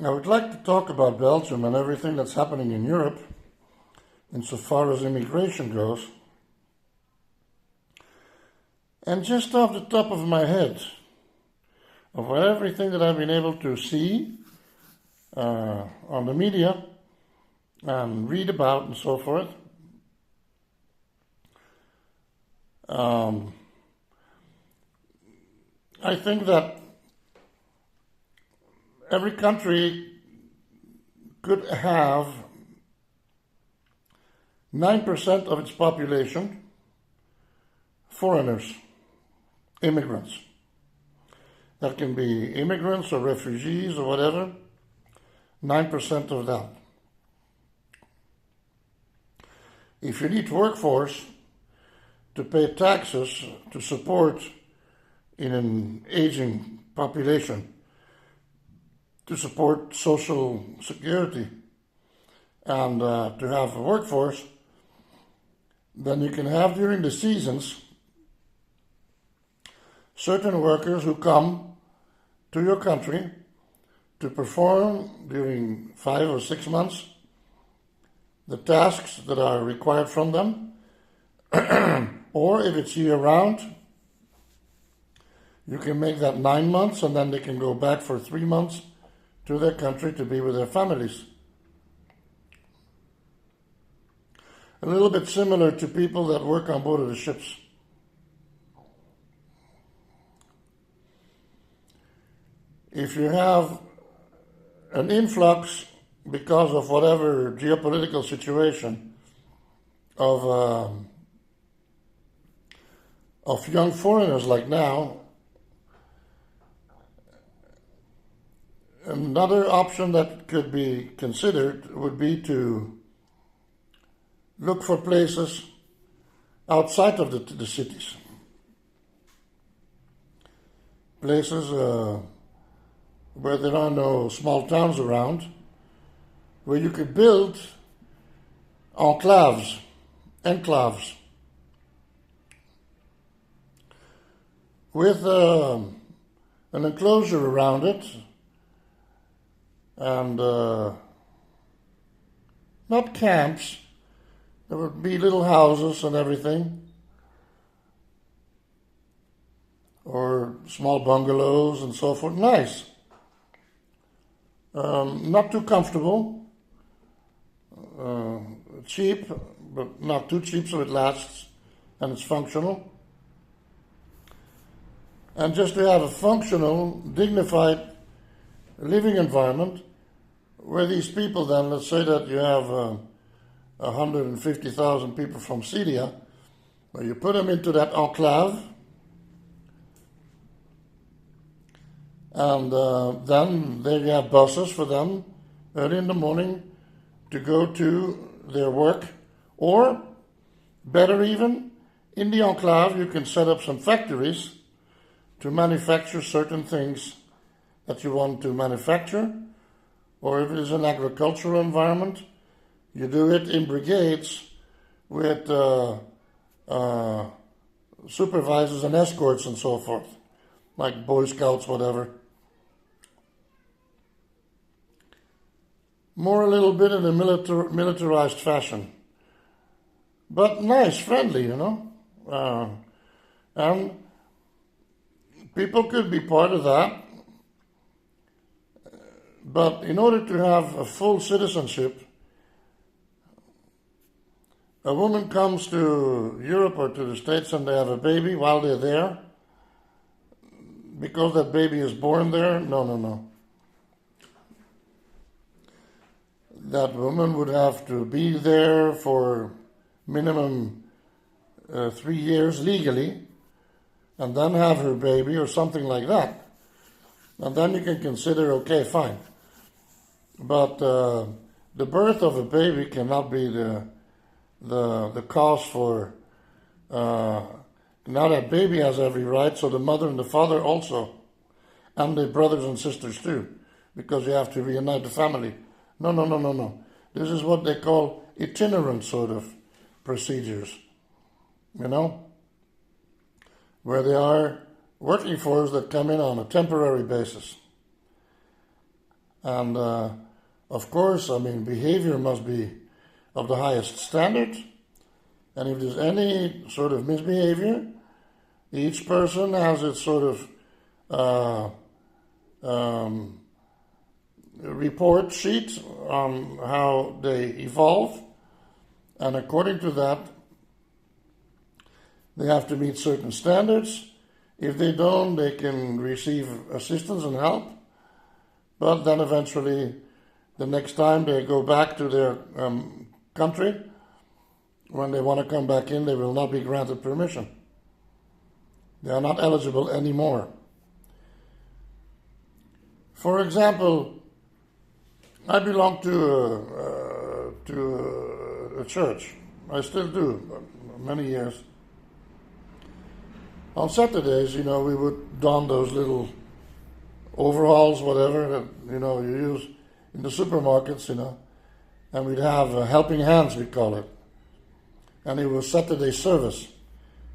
I would like to talk about Belgium and everything that's happening in Europe insofar as immigration goes. And just off the top of my head, of everything that I've been able to see on the media and read about and so forth, I think that every country could have 9% of its population foreigners, immigrants. That can be immigrants or refugees or whatever, 9% of that. If you need workforce to pay taxes to support in an aging population, to support social security, and to have a workforce, then you can have during the seasons certain workers who come to your country to perform during 5 or 6 months the tasks that are required from them, or if it's year-round, you can make that 9 months and then they can go back for 3 months to their country to be with their families. A little bit similar to people that work on board of the ships. If you have an influx because of whatever geopolitical situation of young foreigners like now, another option that could be considered would be to look for places outside of the cities. Places where there are no small towns around, where you could build enclaves, with an enclosure around it, and not camps. There would be little houses and everything, or small bungalows and so forth. Nice. Not too comfortable. Cheap, but not too cheap so it lasts and it's functional. And just to have a functional, dignified living environment where these people then, let's say that you have 150,000 people from Syria, where you put them into that enclave, and then there you have buses for them early in the morning to go to their work, or better even, in the enclave you can set up some factories to manufacture certain things that you want to manufacture, or if it is an agricultural environment, you do it in brigades with supervisors and escorts and so forth, like Boy Scouts, whatever. More a little bit in a militarized fashion. But nice, friendly, you know. And people could be part of that. But in order to have a full citizenship, a woman comes to Europe or to the States and they have a baby while they're there. Because that baby is born there, no. That woman would have to be there for minimum 3 years legally, and then have her baby or something like that. And then you can consider, okay, fine. But the birth of a baby cannot be the cause for, now that baby has every right, so the mother and the father also, and the brothers and sisters too, because you have to reunite the family. No. This is what they call itinerant sort of procedures, you know, where they are working force that come in on a temporary basis. And of course, I mean, behavior must be of the highest standard. And if there's any sort of misbehavior, each person has its sort of report sheet on how they evolve. And according to that, they have to meet certain standards. If they don't, they can receive assistance and help. But then eventually, the next time they go back to their country, when they want to come back in, they will not be granted permission. They are not eligible anymore. For example, I belong to a church. I still do, many years. On Saturdays, we would don those little overalls, whatever, that, you use in the supermarkets, and we'd have helping hands, we call it. And it was Saturday service,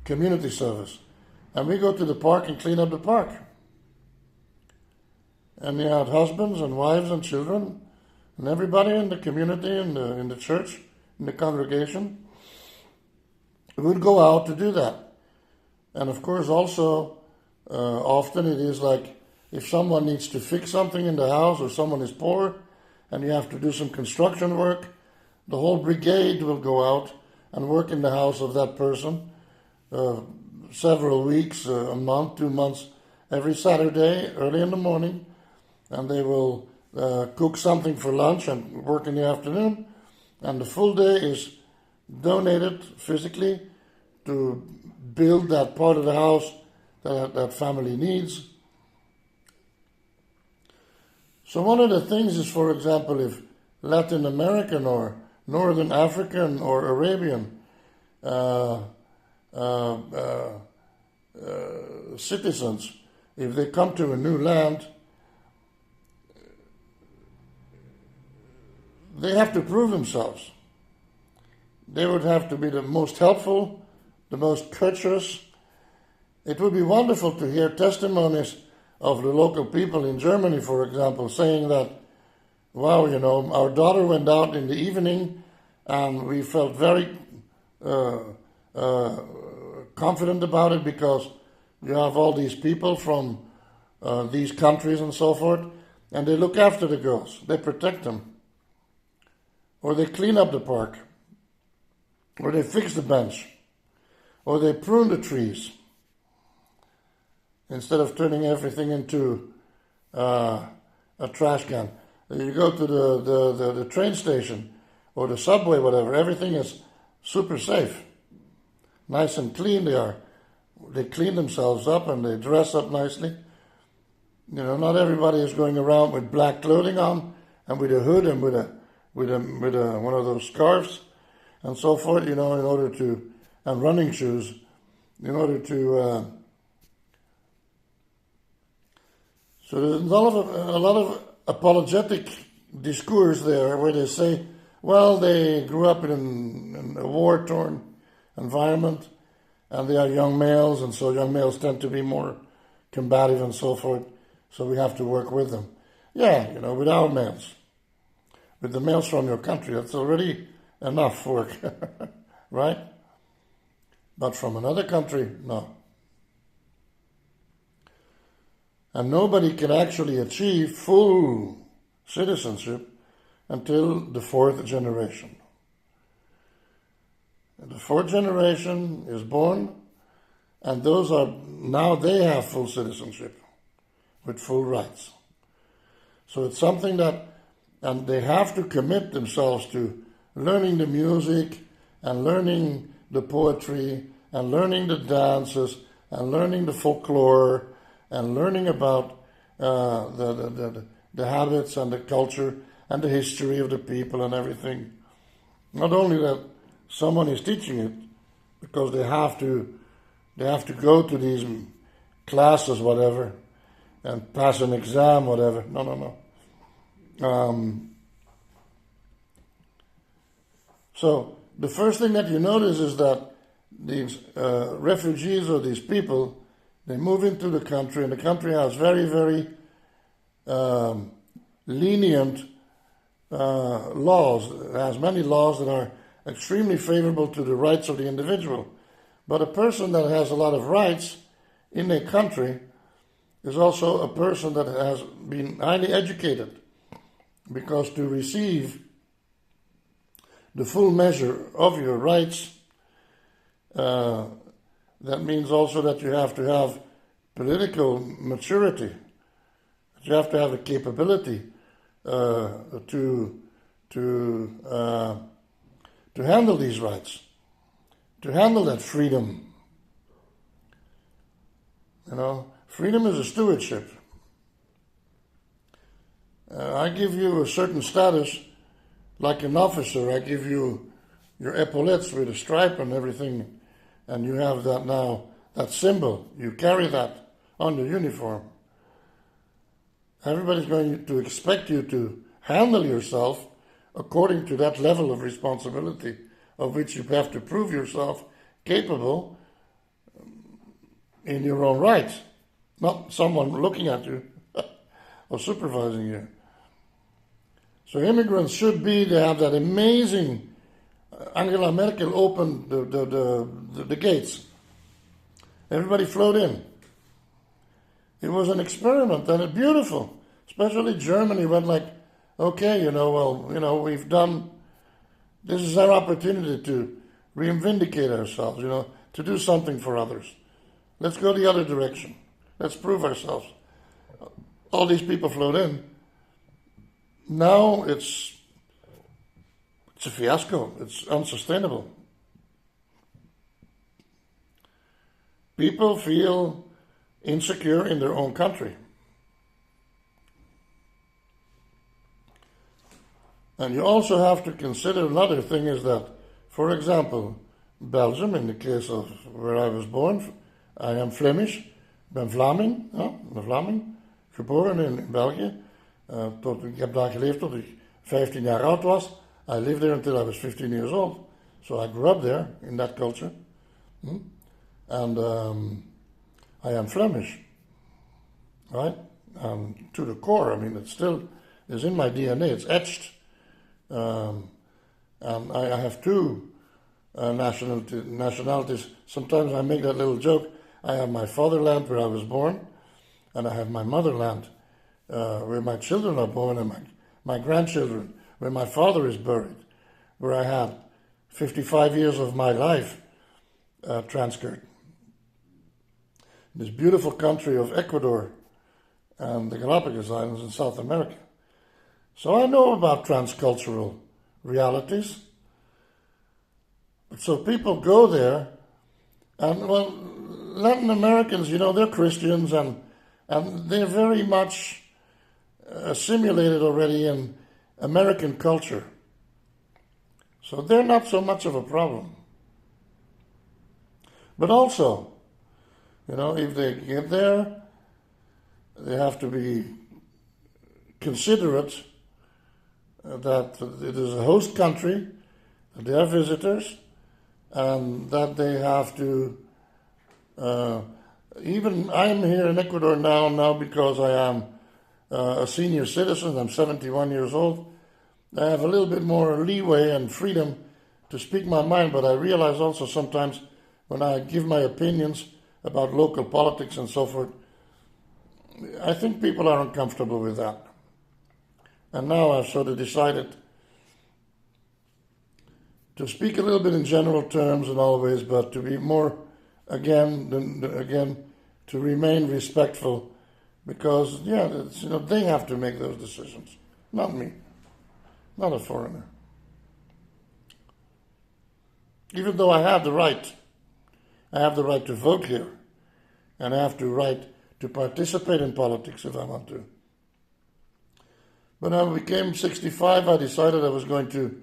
community service. And we go to the park and clean up the park. And we had husbands and wives and children and everybody in the community, in the church, in the congregation, would go out to do that. And of course also, often it is like if someone needs to fix something in the house or someone is poor and you have to do some construction work, the whole brigade will go out and work in the house of that person several weeks, a month, 2 months, every Saturday, early in the morning, and they will cook something for lunch and work in the afternoon, and the full day is donated physically to build that part of the house that family needs. So one of the things is, for example, if Latin American or Northern African or Arabian citizens, if they come to a new land, they have to prove themselves. They would have to be the most helpful, the most courteous. It would be wonderful to hear testimonies of the local people in Germany, for example, saying that, wow, our daughter went out in the evening and we felt very confident about it because you have all these people from these countries and so forth, and they look after the girls, they protect them, or they clean up the park, or they fix the bench, or they prune the trees, instead of turning everything into a trash can. You go to the train station or the subway, whatever, everything is super safe. Nice and clean they are. They clean themselves up and they dress up nicely. Not everybody is going around with black clothing on and with a hood and with one of those scarves and so forth, in order to, and running shoes, in order to, so there's a lot of apologetic discourse there where they say, well, they grew up in a war-torn environment and they are young males, and so young males tend to be more combative and so forth, so we have to work with them. Yeah, with our males. With the males from your country, that's already enough work, right? But from another country, no. And nobody can actually achieve full citizenship until the fourth generation. And the fourth generation is born, and now they have full citizenship with full rights. So it's something and they have to commit themselves to learning the music and learning the poetry and learning the dances and learning the folklore and learning about the habits and the culture and the history of the people and everything. Not only that someone is teaching it, because they have to go to these classes, whatever, and pass an exam, whatever. No. So the first thing that you notice is that these refugees or these people, they move into the country, and the country has very, very lenient laws. It has many laws that are extremely favorable to the rights of the individual. But a person that has a lot of rights in a country is also a person that has been highly educated, because to receive the full measure of your rights, that means also that you have to have political maturity. You have to have the capability to handle these rights, to handle that freedom. You know, freedom is a stewardship. I give you a certain status, like an officer. I give you your epaulettes with a stripe and everything, and you have that now, that symbol. You carry that on the uniform. Everybody's going to expect you to handle yourself according to that level of responsibility, of which you have to prove yourself capable in your own right, not someone looking at you or supervising you. So immigrants should be, they have that amazing, Angela Merkel opened the gates. Everybody flowed in. It was an experiment, and it's beautiful. Especially Germany went like, okay, we've done, this is our opportunity to vindicate ourselves, to do something for others. Let's go the other direction. Let's prove ourselves. All these people flowed in. Now it's a fiasco. It's unsustainable. People feel insecure in their own country. And you also have to consider another thing is that, for example, Belgium, in the case of where I was born, I am Flemish, ben Vlaming, Vlaming, geboren in België. Ik heb daar geleefd tot ik 15 jaar oud was. I lived there until I was 15 years old. So I grew up there in that culture. And I am Flemish, right? To the core. I mean, it still is in my DNA. It's etched. And I have two nationalities. Sometimes I make that little joke. I have my fatherland where I was born, and I have my motherland where my children are born, and my grandchildren, where my father is buried, where I had 55 years of my life transferred. This beautiful country of Ecuador and the Galapagos Islands in South America. So I know about transcultural realities. So people go there, and well, Latin Americans, they're Christians, and they're very much assimilated already in American culture. So they're not so much of a problem. But also, if they get there, they have to be considerate that it is a host country, that they are visitors, and that they have to, even I'm here in Ecuador now because I am a senior citizen, I'm 71 years old. I have a little bit more leeway and freedom to speak my mind, but I realize also sometimes when I give my opinions about local politics and so forth, I think people are uncomfortable with that. And now I've sort of decided to speak a little bit in general terms and always, but to be more, again, to remain respectful, because, they have to make those decisions, not me, not a foreigner. Even though I have the right to vote here, and I have the right to participate in politics if I want to. When I became 65, I decided I was going to,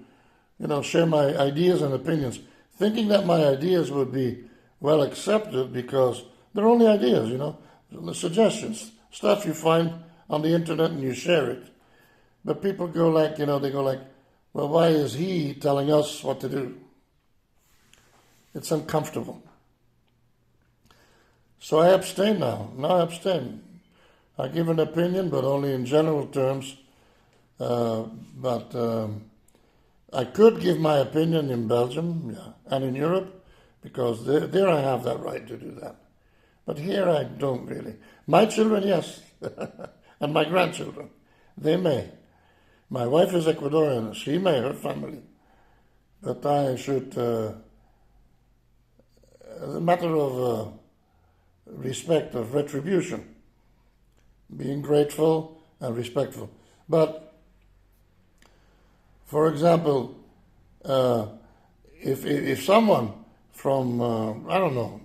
share my ideas and opinions, thinking that my ideas would be well accepted because they're only ideas, the suggestions, stuff you find on the internet and you share it. But people go like, well, why is he telling us what to do? It's uncomfortable. So I abstain now. Now I abstain. I give an opinion, but only in general terms, But I could give my opinion in Belgium, yeah, and in Europe, because there I have that right to do that. But here I don't really. My children, yes, and my grandchildren, they may. My wife is Ecuadorian, she may, her family. But I should, as a matter of respect, of retribution, being grateful and respectful. But, for example, if someone from, I don't know,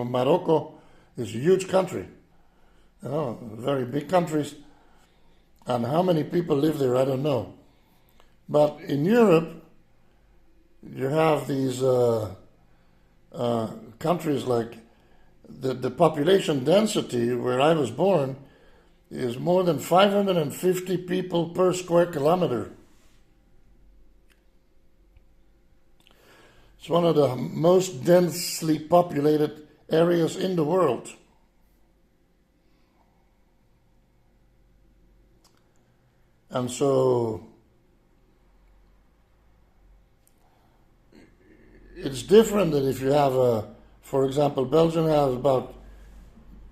Morocco is a huge country, very big countries, and how many people live there, I don't know. But in Europe, you have these countries like the population density where I was born is more than 550 people per square kilometer. It's one of the most densely populated areas in the world. And so it's different than if you have for example, Belgium has about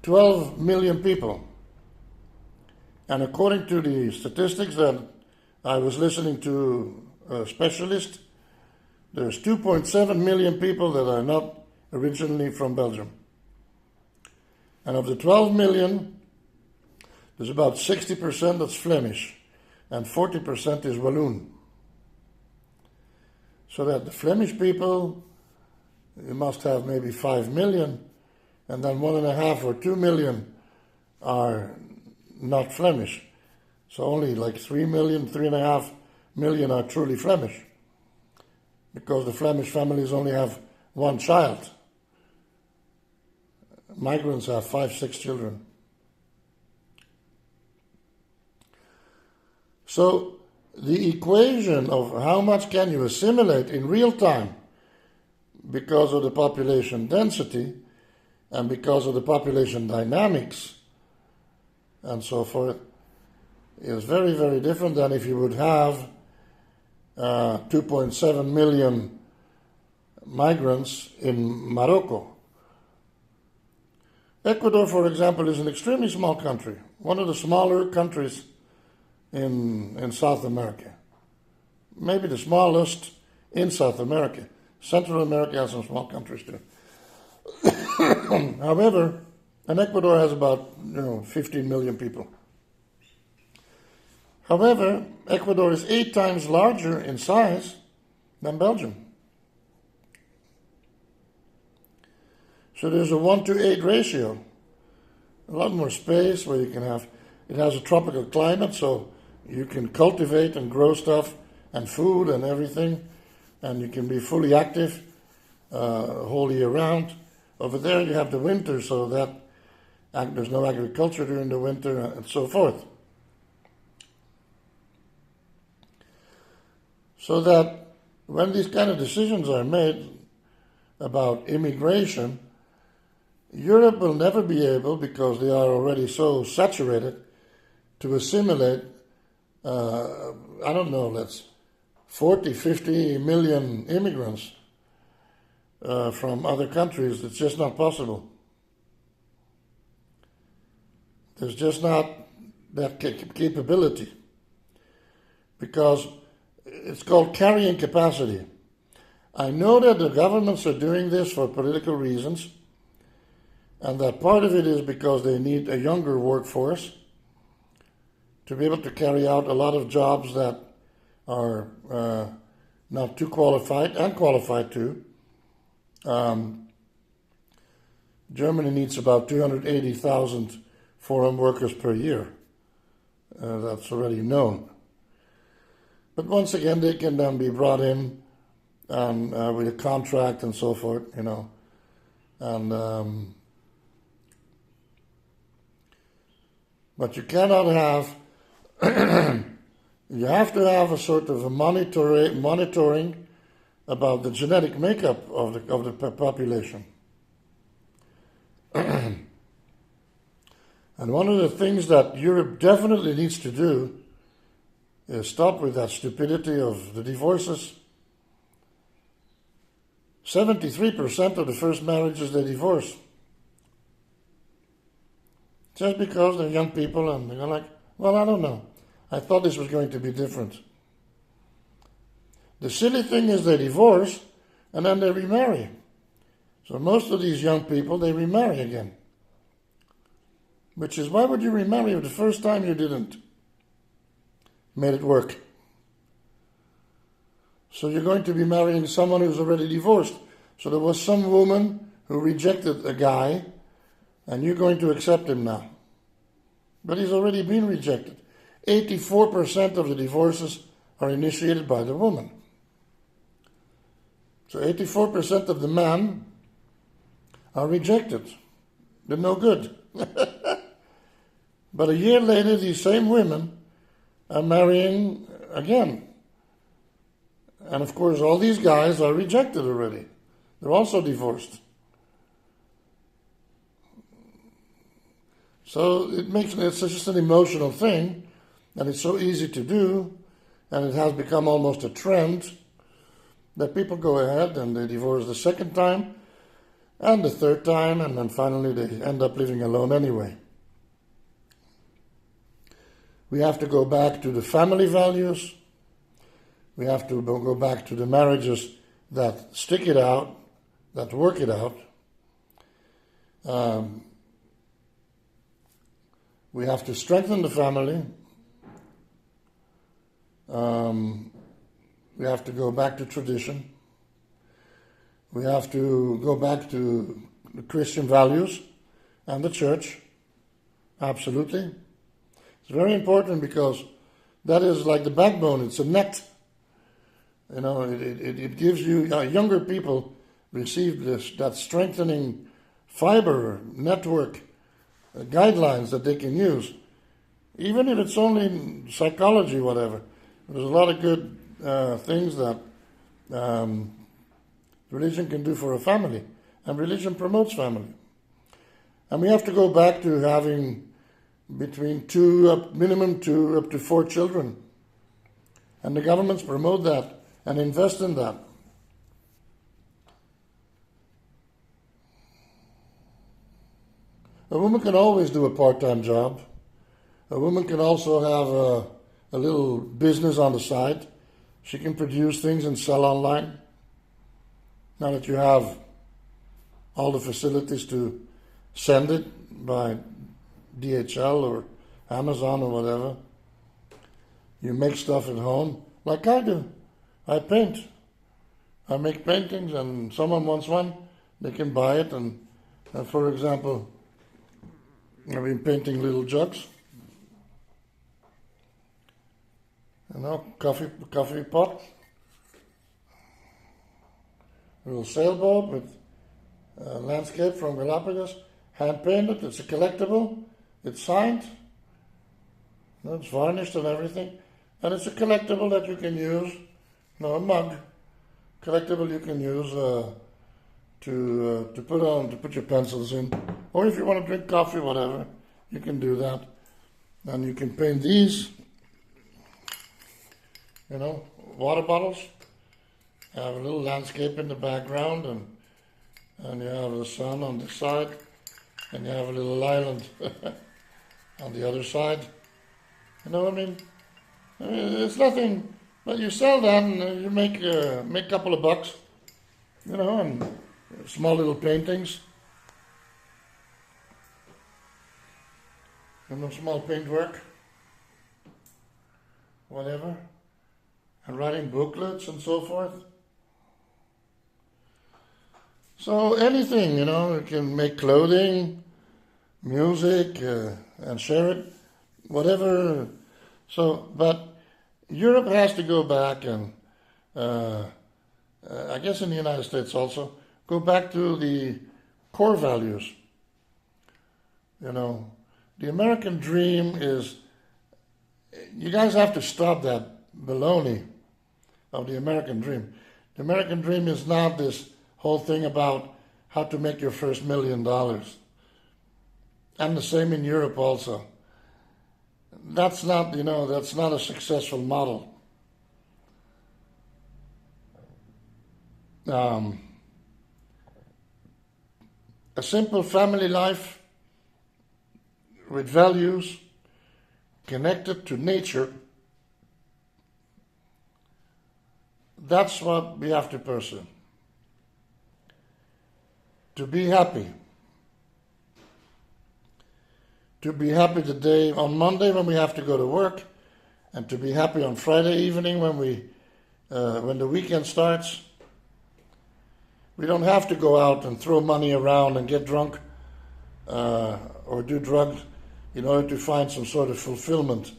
12 million people. And according to the statistics that I was listening to a specialist, there's 2.7 million people that are not originally from Belgium. And of the 12 million, there's about 60% that's Flemish and 40% is Walloon. So that the Flemish people, you must have maybe 5 million, and then 1.5 or 2 million are not Flemish. So only like 3 million, 3.5 million are truly Flemish. Because the Flemish families only have one child. Migrants have 5, 6 children. So the equation of how much can you assimilate in real time because of the population density and because of the population dynamics and so forth is very, very different than if you would have 2.7 million migrants in Morocco. Ecuador, for example, is an extremely small country, one of the smaller countries in South America. Maybe the smallest in South America. Central America has some small countries too. However, and Ecuador has about 15 million people. However, Ecuador is 8 times larger in size than Belgium. So there's a 1-to-8 ratio. A lot more space where you can have, it has a tropical climate, so you can cultivate and grow stuff and food and everything, and you can be fully active whole year round. Over there you have the winter, so that there's no agriculture during the winter and so forth. So that when these kind of decisions are made about immigration, Europe will never be able, because they are already so saturated, to assimilate, 40, 50 million immigrants from other countries. It's just not possible. There's just not that capability, because it's called carrying capacity. I know that the governments are doing this for political reasons, and that part of it is because they need a younger workforce to be able to carry out a lot of jobs that are not too qualified and qualified too. Germany needs about 280,000 foreign workers per year. That's already known. But once again, they can then be brought in and with a contract and so forth, and but you cannot have. You have to have a sort of a monitoring about the genetic makeup of the population. And one of the things that Europe definitely needs to do is stop with that stupidity of the divorces. 73% of the first marriages they divorce. Just because they're young people and they're like, well, I don't know. I thought this was going to be different. The silly thing is they divorce and then they remarry. So most of these young people, they remarry again. Which is, why would you remarry if the first time you didn't? Made it work. So you're going to be marrying someone who's already divorced. So there was some woman who rejected a guy, and you're going to accept him now. But he's already been rejected. 84% of the divorces are initiated by the woman. So 84% of the men are rejected. They're no good. But a year later, these same women are marrying again. And of course, all these guys are rejected already. They're also divorced. So it's just an emotional thing, and it's so easy to do, and it has become almost a trend that people go ahead and they divorce the second time and the third time, and then finally they end up living alone anyway. We have to go back to the family values. We have to go back to the marriages that stick it out, that work it out. We have to strengthen the family. We have to go back to tradition. We have to go back to the Christian values and the church. Absolutely. It's very important because that is like the backbone. It's a net. You know, it gives you, younger people receive that strengthening fiber, network, guidelines that they can use. Even if it's only psychology, whatever. There's a lot of good things that religion can do for a family. And religion promotes family. And we have to go back to having between minimum two up to 4 children. And the governments promote that and invest in that. A woman can always do a part-time job. A woman can also have a little business on the side. She can produce things and sell online. Now that you have all the facilities to send it by DHL or Amazon or whatever. You make stuff at home, like I do. I paint. I make paintings, and someone wants one, they can buy it. And for example, I've been painting little jugs. You know, coffee pot. A little sailboat with landscape from Galapagos. Hand painted, it's a collectible. It's signed. You know, it's varnished and everything. And it's a collectible that you can use. No, a mug. Collectible you can use to put your pencils in. Or if you want to drink coffee, whatever, you can do that. And you can paint these, you know, water bottles. Have a little landscape in the background, and you have the sun on this side, and you have a little island on the other side. You know what I mean? It's nothing, but you sell that and you make a couple of bucks, you know, and small little paintings, you know, small paintwork, whatever, and writing booklets and so forth. So anything, you know, you can make clothing, music, and share it, whatever. So, but Europe has to go back and, I guess in the United States also, go back to the core values. You know, the American dream is, you guys have to stop that baloney of the American dream. The American dream is not this whole thing about how to make your first $1 million. And the same in Europe also. That's not, that's not a successful model. Um, a simple family life with values connected to nature, that's what we have to pursue. To be happy. To be happy the day on Monday when we have to go to work, and to be happy on Friday evening when the weekend starts. We don't have to go out and throw money around and get drunk or do drugs in order to find some sort of fulfillment.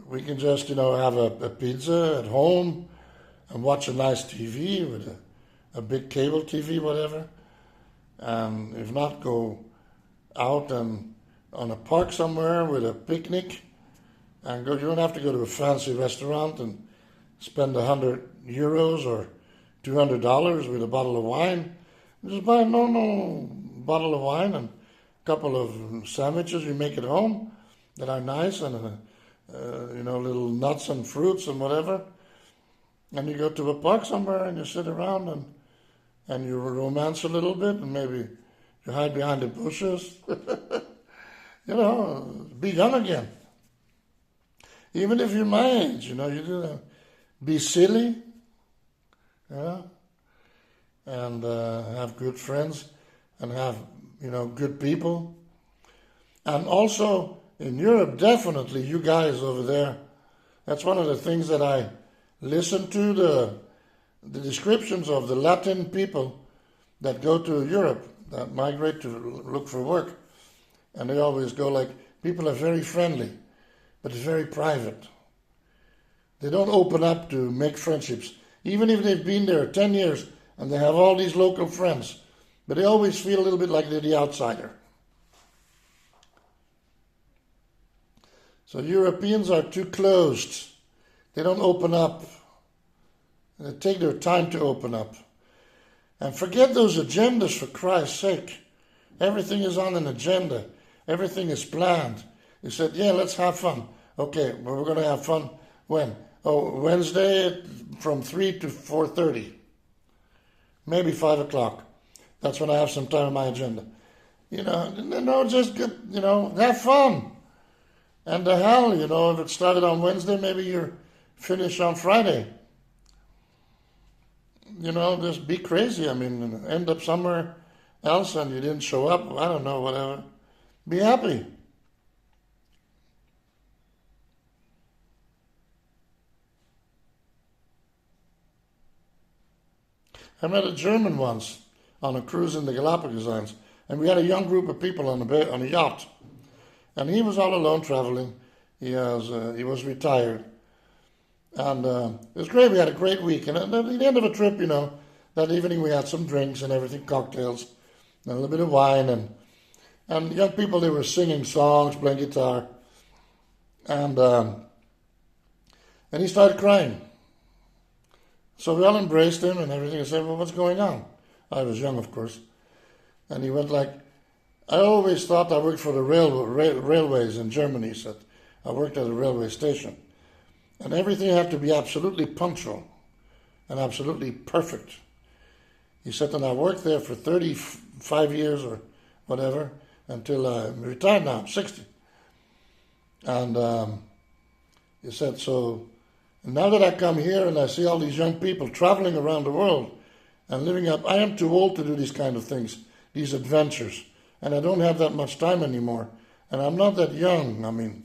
We can just, have a pizza at home and watch a nice TV with a big cable TV, whatever. And if not, go out and on a park somewhere with a picnic and go. You don't have to go to a fancy restaurant and spend €100 or $200 with a bottle of wine. Just buy a normal bottle of wine and a couple of sandwiches you make at home that are nice and little nuts and fruits and whatever. And you go to a park somewhere and you sit around and you romance a little bit and maybe you hide behind the bushes. Be young again. Even if you're my age, you do that. Be silly, and have good friends and have, good people. And also in Europe, definitely, you guys over there, that's one of the things that I listen to, the descriptions of the Latin people that go to Europe, that migrate to look for work. And they always go like, people are very friendly, but it's very private. They don't open up to make friendships, even if they've been there 10 years and they have all these local friends, but they always feel a little bit like they're the outsider. So Europeans are too closed. They don't open up. They take their time to open up. And forget those agendas, for Christ's sake. Everything is on an agenda. Everything is planned. You said, yeah, let's have fun. Okay, well, we're going to have fun when? Oh, Wednesday from 3 to 4:30. Maybe 5 o'clock. That's when I have some time on my agenda. Just get, have fun. And the hell, if it started on Wednesday, maybe you're finished on Friday. Just be crazy. End up somewhere else and you didn't show up. I don't know, whatever. Be happy. I met a German once on a cruise in the Galapagos Islands, and we had a young group of people on a yacht, and he was all alone traveling. He was retired, and it was great. We had a great week, and at the end of a trip, that evening we had some drinks and everything, cocktails, and a little bit of wine, and young people, they were singing songs, playing guitar, and he started crying. So we all embraced him and everything. I said, well, what's going on? I was young, of course. And he went like, I always thought I worked for the railways in Germany, he said. I worked at a railway station. And everything had to be absolutely punctual and absolutely perfect. He said, and I worked there for 35 years or whatever until I'm retired now, I'm 60. And he said, so now that I come here and I see all these young people traveling around the world and living up, I am too old to do these kind of things, these adventures. And I don't have that much time anymore. And I'm not that young,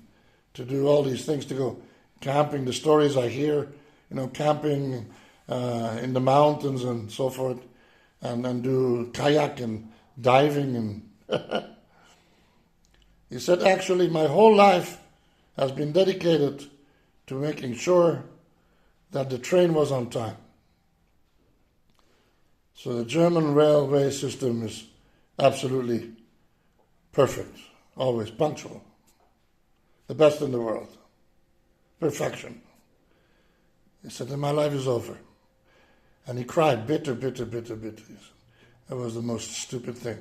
to do all these things, to go camping, the stories I hear, camping in the mountains and so forth, and do kayak and diving. And he said, actually, my whole life has been dedicated to making sure that the train was on time. So the German railway system is absolutely perfect, always punctual. The best in the world. Perfection. He said, and my life is over. And he cried, bitter. He said, It was the most stupid thing.